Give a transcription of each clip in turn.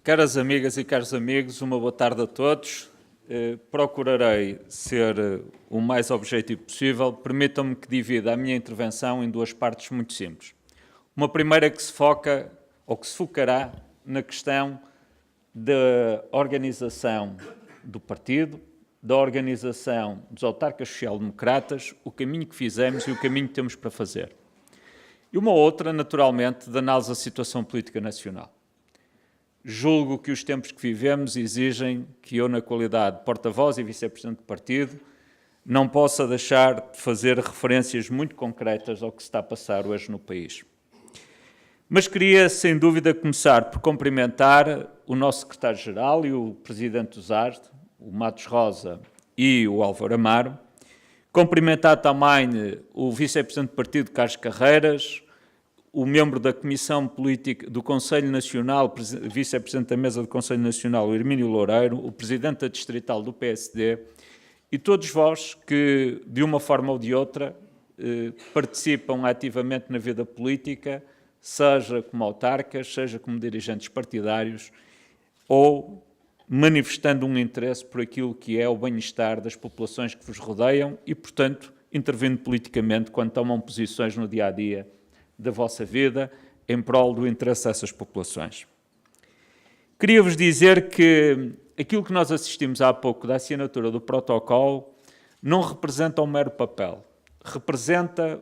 Caras amigas e caros amigos, uma boa tarde a todos. Procurarei ser o mais objetivo possível. Permitam-me que divida a minha intervenção em duas partes muito simples. Uma primeira que se foca, ou que se focará, na questão da organização do partido, da organização dos autarcas social-democratas, o caminho que fizemos e o caminho que temos para fazer. E uma outra, naturalmente, de análise da situação política nacional. Julgo que os tempos que vivemos exigem que eu, na qualidade de porta-voz e vice-presidente do partido, não possa deixar de fazer referências muito concretas ao que se está a passar hoje no país. Mas queria, sem dúvida, começar por cumprimentar o nosso secretário-geral e o presidente do SARD, o Matos Rosa e o Álvaro Amaro, cumprimentar também o vice-presidente do partido, Carlos Carreiras, o membro da Comissão Política do Conselho Nacional, vice-presidente da Mesa do Conselho Nacional, o Hermínio Loureiro, o presidente da Distrital do PSD e todos vós que, de uma forma ou de outra, participam ativamente na vida política, seja como autarcas, seja como dirigentes partidários ou manifestando um interesse por aquilo que é o bem-estar das populações que vos rodeiam e, portanto, intervindo politicamente quando tomam posições no dia-a-dia da vossa vida, em prol do interesse dessas populações. Queria-vos dizer que aquilo que nós assistimos há pouco da assinatura do protocolo não representa um mero papel, representa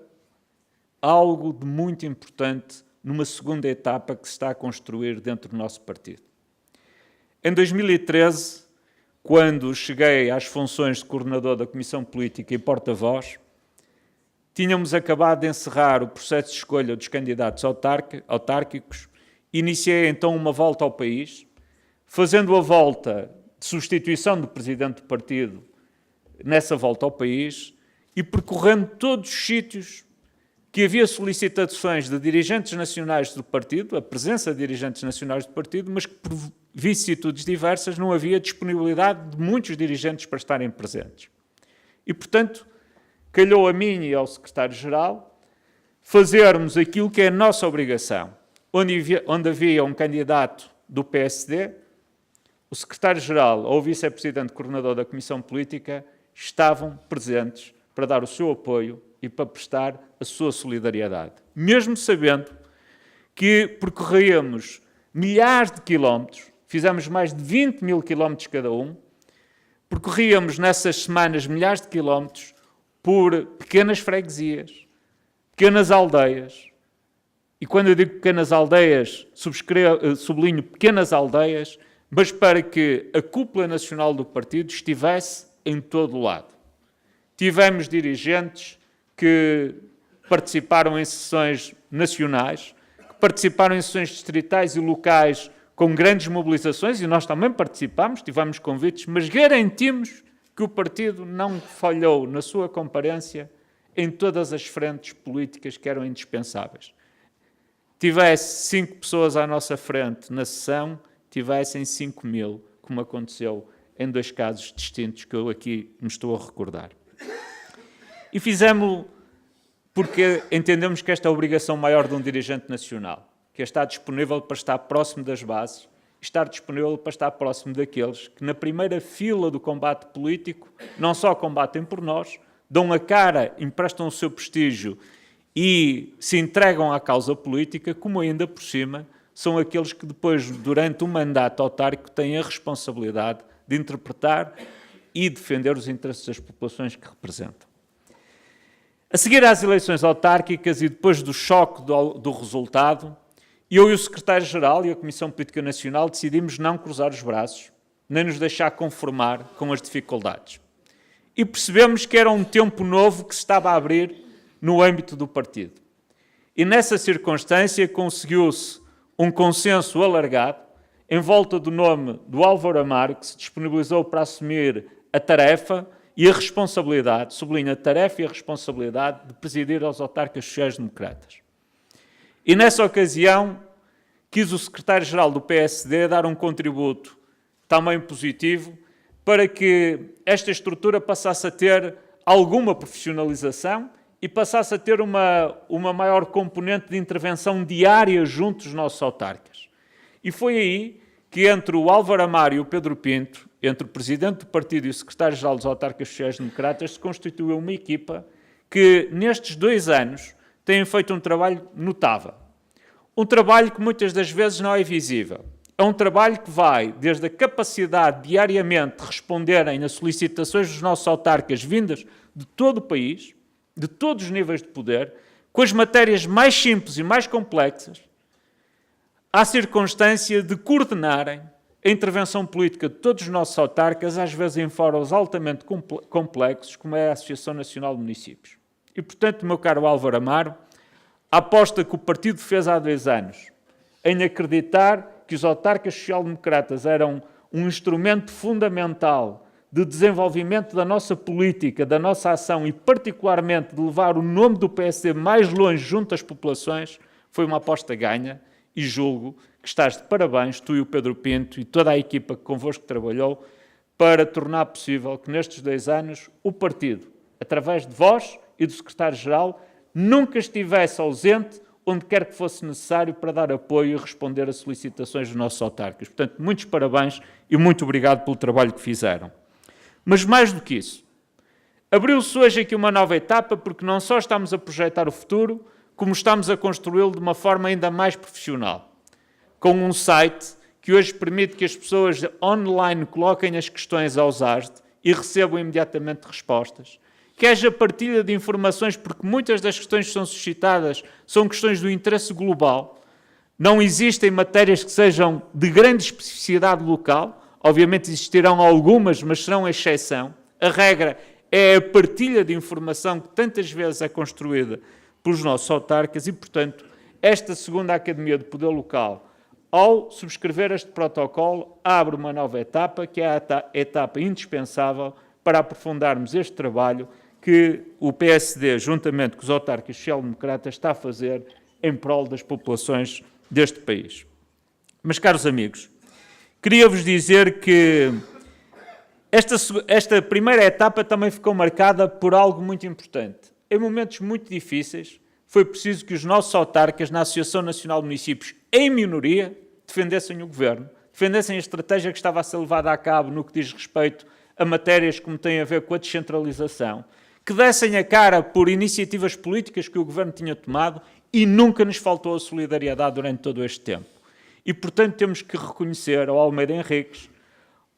algo de muito importante numa segunda etapa que se está a construir dentro do nosso partido. Em 2013, quando cheguei às funções de coordenador da Comissão Política e porta-voz, tínhamos acabado de encerrar o processo de escolha dos candidatos autárquicos, iniciei então uma volta ao país, fazendo a volta de substituição do presidente do partido nessa volta ao país e percorrendo todos os sítios que havia solicitações de dirigentes nacionais do partido, a presença de dirigentes nacionais do partido, mas que por vicissitudes diversas não havia disponibilidade de muitos dirigentes para estarem presentes. E, portanto, calhou a mim e ao secretário-geral fazermos aquilo que é a nossa obrigação. Onde havia um candidato do PSD, o secretário-geral ou o vice-presidente coordenador da Comissão Política estavam presentes para dar o seu apoio e para prestar a sua solidariedade. Mesmo sabendo que percorríamos milhares de quilómetros, fizemos mais de 20 mil quilómetros cada um, percorríamos nessas semanas milhares de quilómetros por pequenas freguesias, pequenas aldeias. E quando eu digo pequenas aldeias, sublinho pequenas aldeias, mas para que a cúpula nacional do partido estivesse em todo o lado. Tivemos dirigentes que participaram em sessões nacionais, que participaram em sessões distritais e locais com grandes mobilizações, e nós também participámos, tivemos convites, mas garantimos que o partido não falhou na sua comparência em todas as frentes políticas que eram indispensáveis. Tivesse 5 pessoas à nossa frente na sessão, tivessem 5 mil, como aconteceu em 2 casos distintos que eu aqui me estou a recordar. E fizemos porque entendemos que esta é a obrigação maior de um dirigente nacional, que é estar disponível para estar próximo das bases, estar disponível para estar próximo daqueles que, na primeira fila do combate político, não só combatem por nós, dão a cara, emprestam o seu prestígio e se entregam à causa política, como ainda por cima são aqueles que depois, durante um mandato autárquico, têm a responsabilidade de interpretar e defender os interesses das populações que representam. A seguir às eleições autárquicas e depois do choque do resultado, eu e o secretário-geral e a Comissão Política Nacional decidimos não cruzar os braços, nem nos deixar conformar com as dificuldades. E percebemos que era um tempo novo que se estava a abrir no âmbito do partido. E nessa circunstância conseguiu-se um consenso alargado em volta do nome do Álvaro Amaro, que se disponibilizou para assumir a tarefa e a responsabilidade, sublinho a tarefa e a responsabilidade de presidir aos autarcas sociais-democratas. E nessa ocasião quis o secretário-geral do PSD dar um contributo também positivo para que esta estrutura passasse a ter alguma profissionalização e passasse a ter uma maior componente de intervenção diária junto dos nossos autarcas. E foi aí que entre o Álvaro Amaro e o Pedro Pinto, entre o presidente do partido e o secretário-geral dos autarcas sociais-democratas, se constituiu uma equipa que, nestes 2 anos, tem feito um trabalho notável. Um trabalho que muitas das vezes não é visível. É um trabalho que vai desde a capacidade diariamente de responderem às solicitações dos nossos autarcas vindas de todo o país, de todos os níveis de poder, com as matérias mais simples e mais complexas, à circunstância de coordenarem a intervenção política de todos os nossos autarcas, às vezes em fóruns altamente complexos, como é a Associação Nacional de Municípios. E, portanto, meu caro Álvaro Amaro, a aposta que o partido fez há 2 anos em acreditar que os autarcas social-democratas eram um instrumento fundamental de desenvolvimento da nossa política, da nossa ação e, particularmente, de levar o nome do PSD mais longe junto às populações, foi uma aposta ganha e julgo que estás de parabéns, tu e o Pedro Pinto e toda a equipa que convosco trabalhou, para tornar possível que nestes 2 anos o partido, através de vós e do secretário-geral, nunca estivesse ausente onde quer que fosse necessário para dar apoio e responder a solicitações dos nossos autarcas. Portanto, muitos parabéns e muito obrigado pelo trabalho que fizeram. Mas mais do que isso, abriu-se hoje aqui uma nova etapa porque não só estamos a projetar o futuro, como estamos a construí-lo de uma forma ainda mais profissional, com um site que hoje permite que as pessoas online coloquem as questões aos ASD e recebam imediatamente respostas, que haja partilha de informações, porque muitas das questões que são suscitadas são questões do interesse global, não existem matérias que sejam de grande especificidade local, obviamente existirão algumas, mas serão a exceção. A regra é a partilha de informação que tantas vezes é construída pelos nossos autarcas e, portanto, esta segunda Academia de Poder Local, ao subscrever este protocolo, abre uma nova etapa, que é a etapa indispensável para aprofundarmos este trabalho que o PSD, juntamente com os autarcas social-democratas, está a fazer em prol das populações deste país. Mas, caros amigos, queria-vos dizer que esta primeira etapa também ficou marcada por algo muito importante. Em momentos muito difíceis, foi preciso que os nossos autarcas, na Associação Nacional de Municípios, em minoria, defendessem o governo, defendessem a estratégia que estava a ser levada a cabo no que diz respeito a matérias como têm a ver com a descentralização, que dessem a cara por iniciativas políticas que o governo tinha tomado e nunca nos faltou a solidariedade durante todo este tempo. E, portanto, temos que reconhecer ao Almeida Henriques,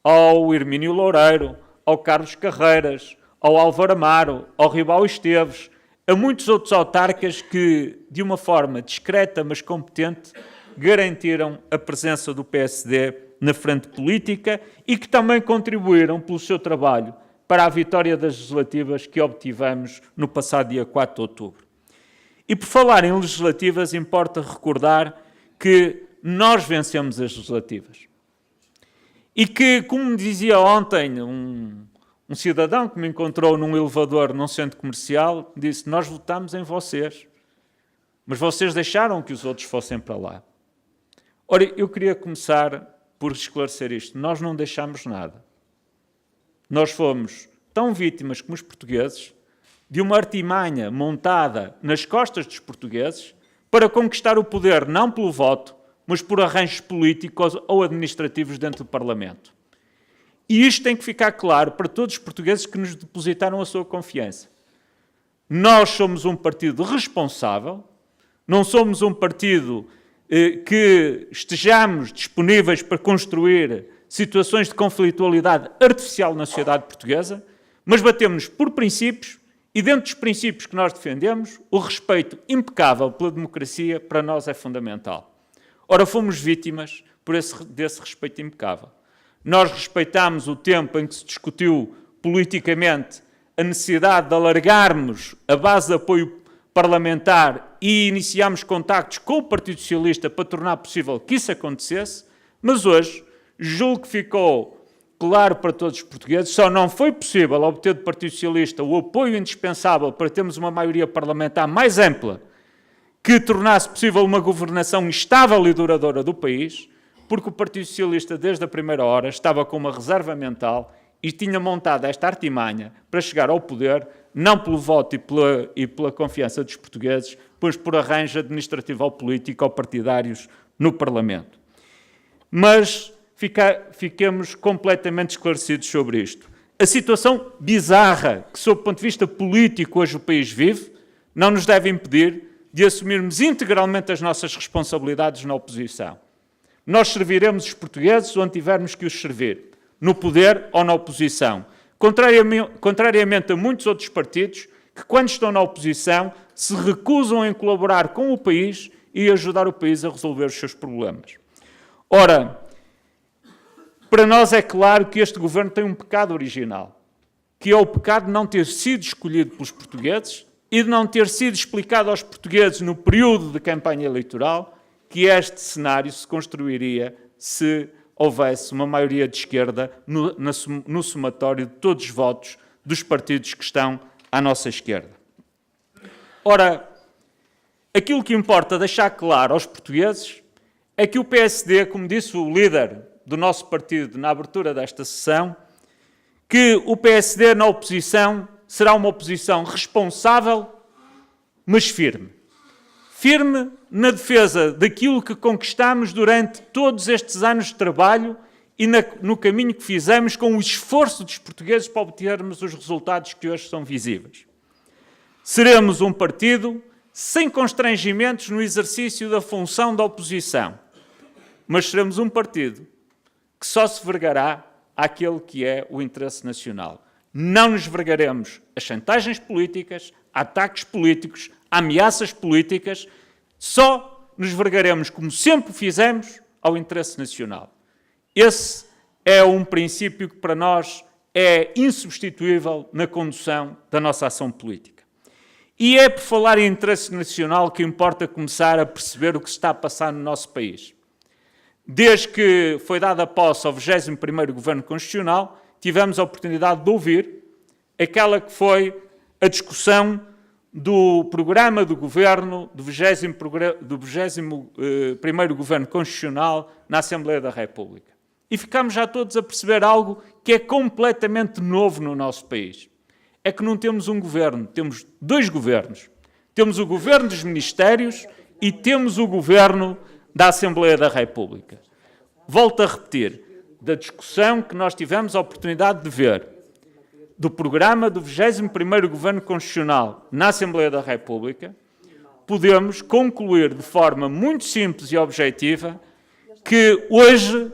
ao Hermínio Loureiro, ao Carlos Carreiras, ao Álvaro Amaro, ao Ribal Esteves, a muitos outros autarcas que, de uma forma discreta mas competente, garantiram a presença do PSD na frente política e que também contribuíram pelo seu trabalho para a vitória das legislativas que obtivemos no passado dia 4 de outubro. E por falar em legislativas, importa recordar que nós vencemos as legislativas. E que, como me dizia ontem um cidadão que me encontrou num elevador num centro comercial, disse: nós votamos em vocês, mas vocês deixaram que os outros fossem para lá. Ora, eu queria começar por esclarecer isto. Nós não deixamos nada. Nós fomos tão vítimas como os portugueses de uma artimanha montada nas costas dos portugueses para conquistar o poder não pelo voto, mas por arranjos políticos ou administrativos dentro do Parlamento. E isto tem que ficar claro para todos os portugueses que nos depositaram a sua confiança. Nós somos um partido responsável, não somos um partido que estejamos disponíveis para construir situações de conflitualidade artificial na sociedade portuguesa, mas batemos por princípios e, dentro dos princípios que nós defendemos, o respeito impecável pela democracia para nós é fundamental. Ora, fomos vítimas desse respeito impecável. Nós respeitámos o tempo em que se discutiu politicamente a necessidade de alargarmos a base de apoio parlamentar e iniciámos contactos com o Partido Socialista para tornar possível que isso acontecesse, mas hoje julgo que ficou claro para todos os portugueses, só não foi possível obter do Partido Socialista o apoio indispensável para termos uma maioria parlamentar mais ampla que tornasse possível uma governação estável e duradoura do país, porque o Partido Socialista, desde a primeira hora, estava com uma reserva mental e tinha montado esta artimanha para chegar ao poder, não pelo voto e pela confiança dos portugueses, mas por arranjo administrativo ou político ou partidários no Parlamento. Mas fiquemos completamente esclarecidos sobre isto. A situação bizarra que, sob o ponto de vista político, hoje o país vive, não nos deve impedir de assumirmos integralmente as nossas responsabilidades na oposição. Nós serviremos os portugueses onde tivermos que os servir, no poder ou na oposição, contrariamente a muitos outros partidos que, quando estão na oposição, se recusam em colaborar com o país e ajudar o país a resolver os seus problemas. Ora, para nós é claro que este governo tem um pecado original, que é o pecado de não ter sido escolhido pelos portugueses e de não ter sido explicado aos portugueses no período de campanha eleitoral que este cenário se construiria se houvesse uma maioria de esquerda no somatório de todos os votos dos partidos que estão à nossa esquerda. Ora, aquilo que importa deixar claro aos portugueses é que o PSD, como disse o líder do nosso partido na abertura desta sessão, que o PSD na oposição será uma oposição responsável, mas firme. Firme na defesa daquilo que conquistamos durante todos estes anos de trabalho e no caminho que fizemos com o esforço dos portugueses para obtermos os resultados que hoje são visíveis. Seremos um partido sem constrangimentos no exercício da função da oposição, mas seremos um partido que só se vergará àquele que é o interesse nacional. Não nos vergaremos a chantagens políticas, a ataques políticos, a ameaças políticas, só nos vergaremos, como sempre fizemos, ao interesse nacional. Esse é um princípio que para nós é insubstituível na condução da nossa ação política. E é por falar em interesse nacional que importa começar a perceber o que se está a passar no nosso país. Desde que foi dada posse ao 21º Governo Constitucional, tivemos a oportunidade de ouvir aquela que foi a discussão do programa do Governo do 21º Governo Constitucional na Assembleia da República. E ficámos já todos a perceber algo que é completamente novo no nosso país. É que não temos um governo, temos dois governos. Temos o governo dos ministérios e temos o governo da Assembleia da República. Volto a repetir, da discussão que nós tivemos a oportunidade de ver do programa do 21º Governo Constitucional na Assembleia da República, podemos concluir de forma muito simples e objetiva que hoje,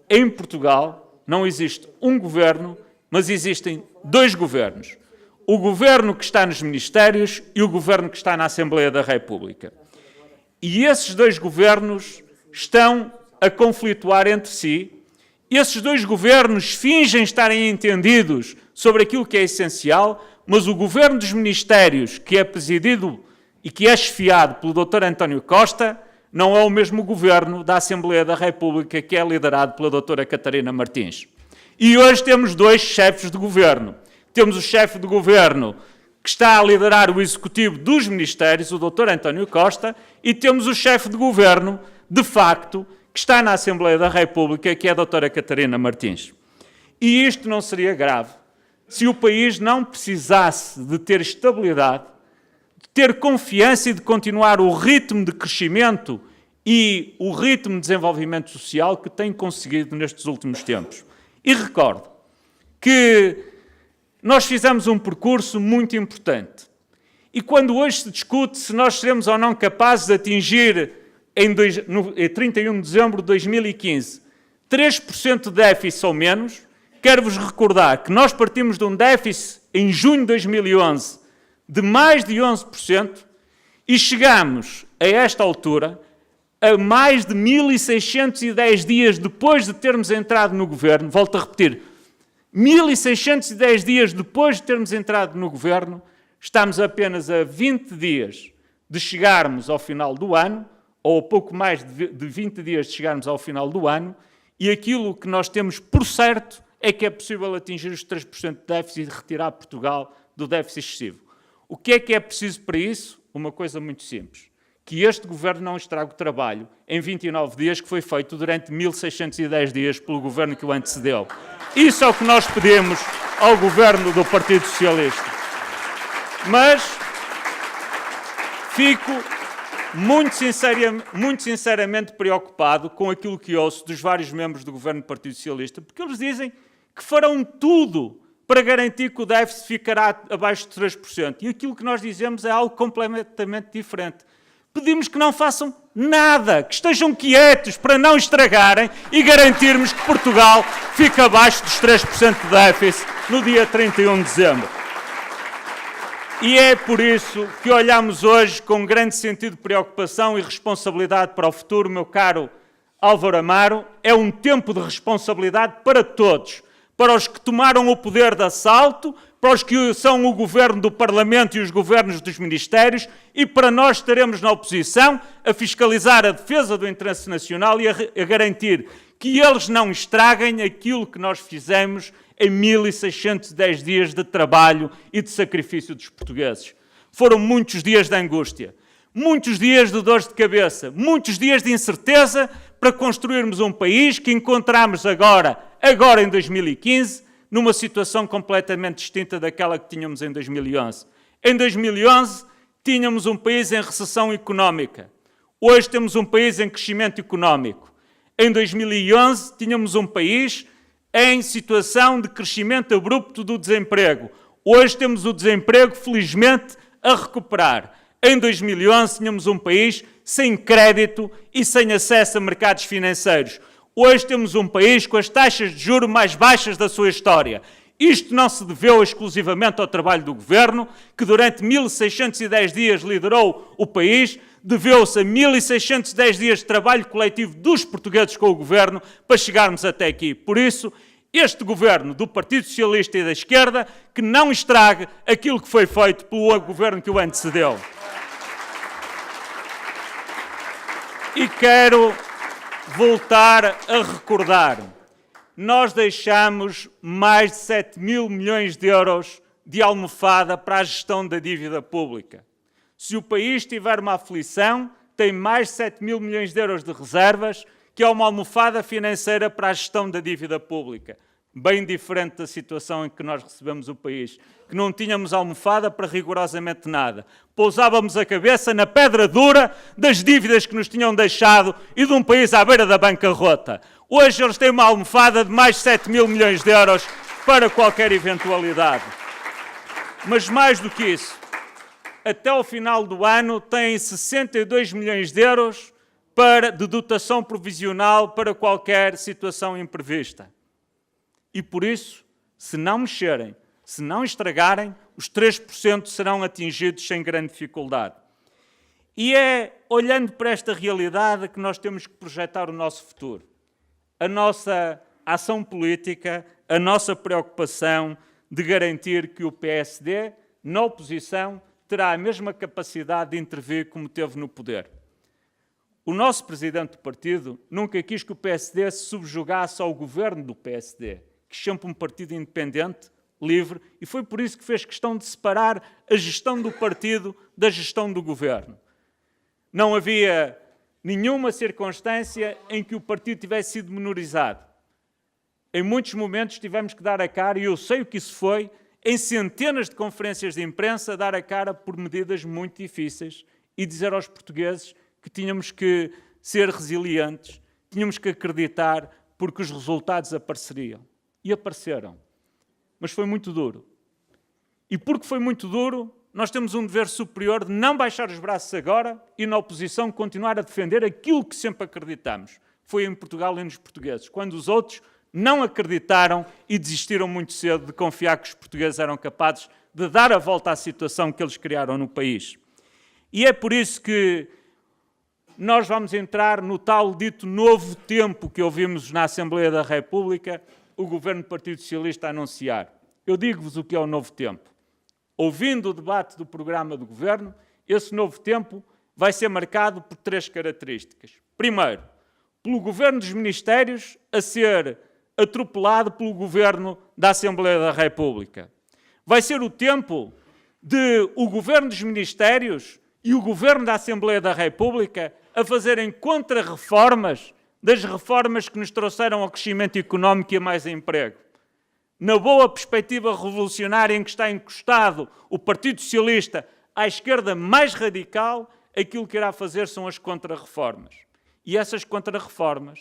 em Portugal, não existe um governo, mas existem dois governos. O governo que está nos ministérios e o governo que está na Assembleia da República. E esses dois governos estão a conflituar entre si. Esses dois governos fingem estarem entendidos sobre aquilo que é essencial, mas o governo dos ministérios, que é presidido e que é chefiado pelo Dr. António Costa, não é o mesmo governo da Assembleia da República, que é liderado pela Dra. Catarina Martins. E hoje temos dois chefes de governo. Temos o chefe de governo que está a liderar o executivo dos ministérios, o Dr. António Costa, e temos o chefe de governo, de facto, que está na Assembleia da República, que é a Dra. Catarina Martins. E isto não seria grave se o país não precisasse de ter estabilidade, de ter confiança e de continuar o ritmo de crescimento e o ritmo de desenvolvimento social que tem conseguido nestes últimos tempos. E recordo que nós fizemos um percurso muito importante. E quando hoje se discute se nós seremos ou não capazes de atingir, em 31 de dezembro de 2015, 3% de déficit ou menos, quero-vos recordar que nós partimos de um déficit em junho de 2011 de mais de 11% e chegamos a esta altura, a mais de 1.610 dias depois de termos entrado no governo, volto a repetir, 1.610 dias depois de termos entrado no governo, estamos apenas a 20 dias de chegarmos ao final do ano, ou pouco mais de 20 dias de chegarmos ao final do ano, e aquilo que nós temos por certo é que é possível atingir os 3% de déficit e retirar Portugal do déficit excessivo. O que é preciso para isso? Uma coisa muito simples. Que este governo não estrague o trabalho em 29 dias que foi feito durante 1.610 dias pelo governo que o antecedeu. Isso é o que nós pedimos ao governo do Partido Socialista. Mas fico muito sinceramente preocupado com aquilo que ouço dos vários membros do governo do Partido Socialista, porque eles dizem que farão tudo para garantir que o déficit ficará abaixo de 3%. E aquilo que nós dizemos é algo completamente diferente. Pedimos que não façam nada, que estejam quietos para não estragarem e garantirmos que Portugal fique abaixo dos 3% de déficit no dia 31 de dezembro. E é por isso que olhamos hoje com grande sentido de preocupação e responsabilidade para o futuro, meu caro Álvaro Amaro. É um tempo de responsabilidade para todos, para os que tomaram o poder de assalto, para os que são o governo do Parlamento e os governos dos ministérios, e para nós estaremos na oposição a fiscalizar a defesa do interesse nacional e a garantir que eles não estraguem aquilo que nós fizemos em 1610 dias de trabalho e de sacrifício dos portugueses. Foram muitos dias de angústia, muitos dias de dores de cabeça, muitos dias de incerteza para construirmos um país que encontramos agora em 2015, numa situação completamente distinta daquela que tínhamos em 2011. Em 2011, tínhamos um país em recessão económica. Hoje temos um país em crescimento económico. Em 2011, tínhamos um país em situação de crescimento abrupto do desemprego. Hoje temos o desemprego, felizmente, a recuperar. Em 2011, tínhamos um país sem crédito e sem acesso a mercados financeiros. Hoje temos um país com as taxas de juros mais baixas da sua história. Isto não se deveu exclusivamente ao trabalho do Governo, que durante 1610 dias liderou o país, deveu-se a 1610 dias de trabalho coletivo dos portugueses com o Governo para chegarmos até aqui. Por isso, este Governo do Partido Socialista e da esquerda, que não estrague aquilo que foi feito pelo Governo que o antecedeu. E quero voltar a recordar, nós deixamos mais de 7 mil milhões de euros de almofada para a gestão da dívida pública. Se o país tiver uma aflição, tem mais de 7 mil milhões de euros de reservas, que é uma almofada financeira para a gestão da dívida pública. Bem diferente da situação em que nós recebemos o país, que não tínhamos almofada para rigorosamente nada. Pousávamos a cabeça na pedra dura das dívidas que nos tinham deixado e de um país à beira da bancarrota. Hoje eles têm uma almofada de mais de 7 mil milhões de euros para qualquer eventualidade. Mas mais do que isso, até ao final do ano têm 62 milhões de euros de dotação provisional para qualquer situação imprevista. E por isso, se não mexerem, se não estragarem, os 3% serão atingidos sem grande dificuldade. E é olhando para esta realidade que nós temos que projetar o nosso futuro. A nossa ação política, a nossa preocupação de garantir que o PSD, na oposição, terá a mesma capacidade de intervir como teve no poder. O nosso presidente do partido nunca quis que o PSD se subjugasse ao governo do PSD, que sempre um partido independente, livre, e foi por isso que fez questão de separar a gestão do partido da gestão do governo. Não havia nenhuma circunstância em que o partido tivesse sido menorizado. Em muitos momentos tivemos que dar a cara, e eu sei o que isso foi, em centenas de conferências de imprensa, dar a cara por medidas muito difíceis e dizer aos portugueses que tínhamos que ser resilientes, tínhamos que acreditar porque os resultados apareceriam. E apareceram. Mas foi muito duro. E porque foi muito duro, nós temos um dever superior de não baixar os braços agora e na oposição continuar a defender aquilo que sempre acreditamos. Foi em Portugal e nos portugueses, quando os outros não acreditaram e desistiram muito cedo de confiar que os portugueses eram capazes de dar a volta à situação que eles criaram no país. E é por isso que nós vamos entrar no tal dito novo tempo que ouvimos na Assembleia da República o Governo do Partido Socialista a anunciar. Eu digo-vos o que é o novo tempo. Ouvindo o debate do programa do Governo, esse novo tempo vai ser marcado por 3 características. Primeiro, pelo Governo dos Ministérios a ser atropelado pelo Governo da Assembleia da República. Vai ser o tempo de o Governo dos Ministérios e o Governo da Assembleia da República a fazerem contra-reformas das reformas que nos trouxeram ao crescimento económico e a mais emprego. Na boa perspectiva revolucionária em que está encostado o Partido Socialista à esquerda mais radical, aquilo que irá fazer são as contrarreformas. E essas contrarreformas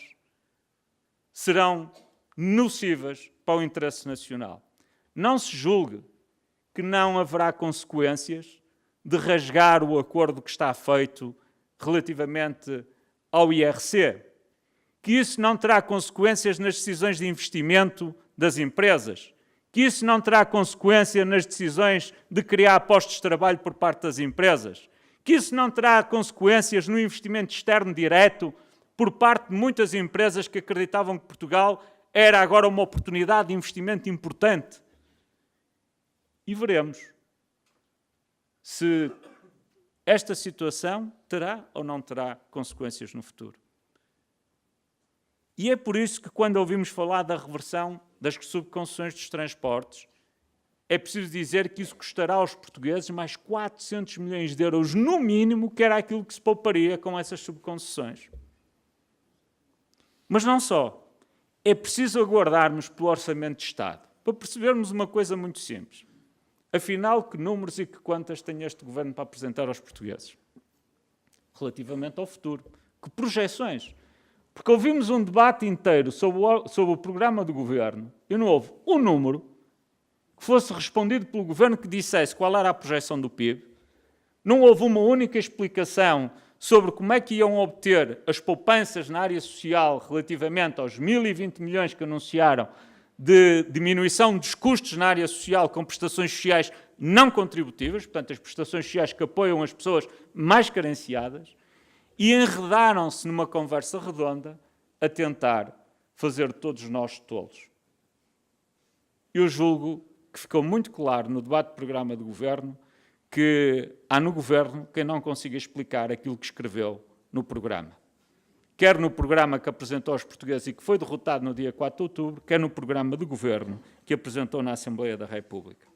serão nocivas para o interesse nacional. Não se julgue que não haverá consequências de rasgar o acordo que está feito relativamente ao IRC, que isso não terá consequências nas decisões de investimento das empresas, que isso não terá consequência nas decisões de criar postos de trabalho por parte das empresas, que isso não terá consequências no investimento externo direto por parte de muitas empresas que acreditavam que Portugal era agora uma oportunidade de investimento importante. E veremos se esta situação terá ou não terá consequências no futuro. E é por isso que, quando ouvimos falar da reversão das subconcessões dos transportes, é preciso dizer que isso custará aos portugueses mais 400 milhões de euros, no mínimo, que era aquilo que se pouparia com essas subconcessões. Mas não só. É preciso aguardarmos pelo Orçamento de Estado, para percebermos uma coisa muito simples. Afinal, que números e que contas tem este Governo para apresentar aos portugueses? Relativamente ao futuro. Que projeções? Porque ouvimos um debate inteiro sobre o programa do Governo e não houve um número que fosse respondido pelo Governo que dissesse qual era a projeção do PIB. Não houve uma única explicação sobre como é que iam obter as poupanças na área social relativamente aos 1.020 milhões que anunciaram de diminuição dos custos na área social com prestações sociais não contributivas, portanto, as prestações sociais que apoiam as pessoas mais carenciadas, e enredaram-se numa conversa redonda a tentar fazer todos nós tolos. Eu julgo que ficou muito claro no debate do programa de Governo que há no Governo quem não consiga explicar aquilo que escreveu no programa. Quer no programa que apresentou aos portugueses e que foi derrotado no dia 4 de outubro, quer no programa de Governo que apresentou na Assembleia da República.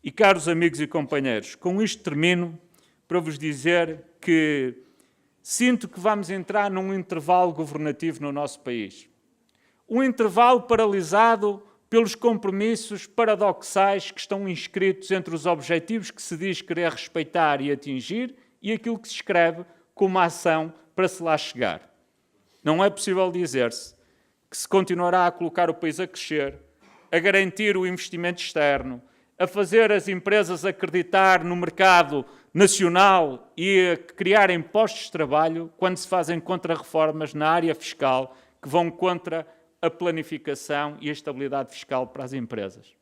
E, caros amigos e companheiros, com isto termino para vos dizer que sinto que vamos entrar num intervalo governativo no nosso país. Um intervalo paralisado pelos compromissos paradoxais que estão inscritos entre os objetivos que se diz querer respeitar e atingir e aquilo que se escreve como ação para se lá chegar. Não é possível dizer-se que se continuará a colocar o país a crescer, a garantir o investimento externo, a fazer as empresas acreditar no mercado nacional e a criarem postos de trabalho quando se fazem contrarreformas na área fiscal que vão contra a planificação e a estabilidade fiscal para as empresas.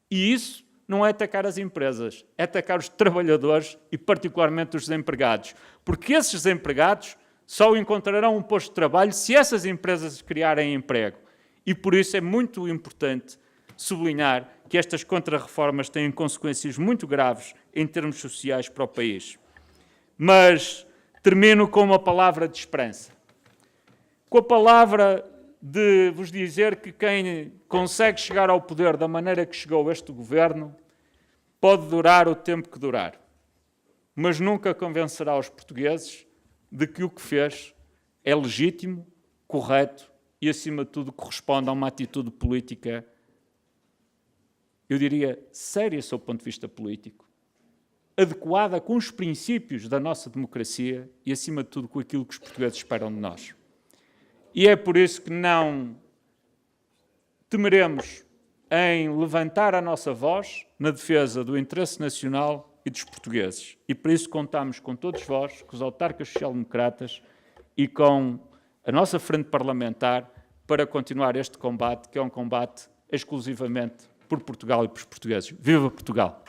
E isso não é atacar as empresas, é atacar os trabalhadores e particularmente os desempregados, porque esses desempregados só encontrarão um posto de trabalho se essas empresas criarem emprego. E por isso é muito importante sublinhar que estas contrarreformas têm consequências muito graves em termos sociais para o país. Mas termino com uma palavra de esperança. Com a palavra de vos dizer que quem consegue chegar ao poder da maneira que chegou este Governo pode durar o tempo que durar, mas nunca convencerá os portugueses de que o que fez é legítimo, correto e, acima de tudo, corresponde a uma atitude política, eu diria, séria sob o ponto de vista político, adequada com os princípios da nossa democracia e, acima de tudo, com aquilo que os portugueses esperam de nós. E é por isso que não temeremos em levantar a nossa voz na defesa do interesse nacional e dos portugueses. E por isso contamos com todos vós, com os autarcas social-democratas e com a nossa frente parlamentar para continuar este combate, que é um combate exclusivamente por Portugal e pelos portugueses. Viva Portugal!